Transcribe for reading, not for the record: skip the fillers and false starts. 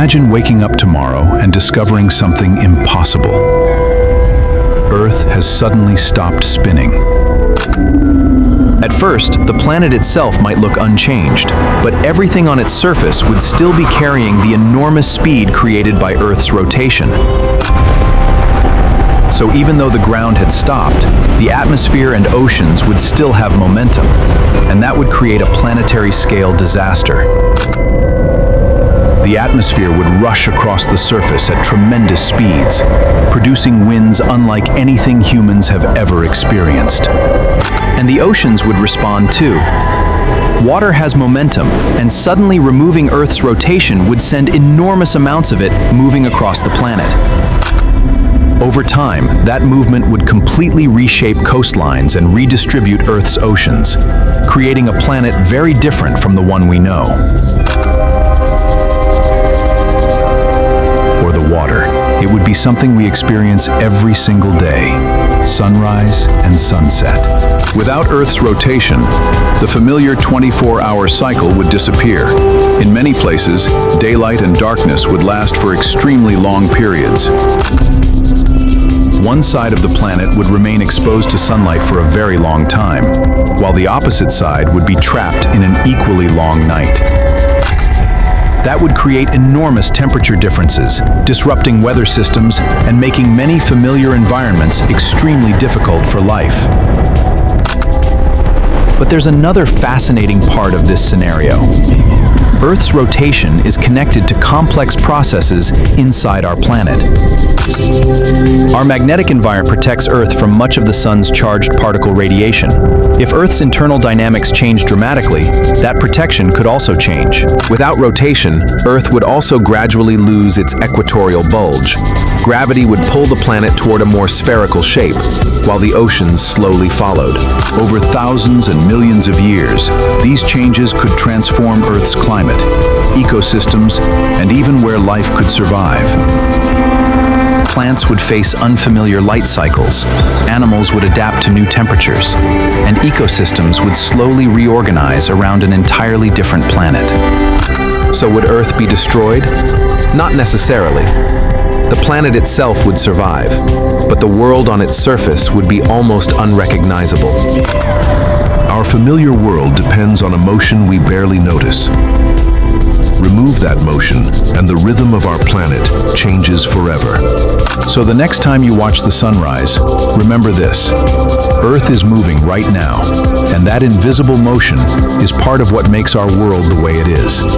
Imagine waking up tomorrow and discovering something impossible. Earth has suddenly stopped spinning. At first, the planet itself might look unchanged, but everything on its surface would still be carrying the enormous speed created by Earth's rotation. So even though the ground had stopped, the atmosphere and oceans would still have momentum, and that would create a planetary-scale disaster. The atmosphere would rush across the surface at tremendous speeds, producing winds unlike anything humans have ever experienced. And the oceans would respond too. Water has momentum, and suddenly removing Earth's rotation would send enormous amounts of it moving across the planet. Over time, that movement would completely reshape coastlines and redistribute Earth's oceans, creating a planet very different from the one we know. Or the water. It would be something we experience every single day, sunrise and sunset. Without Earth's rotation, the familiar 24-hour cycle would disappear. In many places, daylight and darkness would last for extremely long periods. One side of the planet would remain exposed to sunlight for a very long time, while the opposite side would be trapped in an equally long night. That would create enormous temperature differences, disrupting weather systems and making many familiar environments extremely difficult for life. But there's another fascinating part of this scenario. Earth's rotation is connected to complex processes inside our planet. Our magnetic environment protects Earth from much of the sun's charged particle radiation. If Earth's internal dynamics change dramatically, that protection could also change. Without rotation, Earth would also gradually lose its equatorial bulge. Gravity would pull the planet toward a more spherical shape, while the oceans slowly followed. Over thousands and millions of years, these changes could transform Earth's climate, ecosystems, and even where life could survive. Plants would face unfamiliar light cycles, animals would adapt to new temperatures, and ecosystems would slowly reorganize around an entirely different planet. So would Earth be destroyed? Not necessarily. The planet itself would survive, but the world on its surface would be almost unrecognizable. Our familiar world depends on a motion we barely notice. Remove that motion, and the rhythm of our planet changes forever. So the next time you watch the sunrise, remember this: Earth is moving right now, and that invisible motion is part of what makes our world the way it is.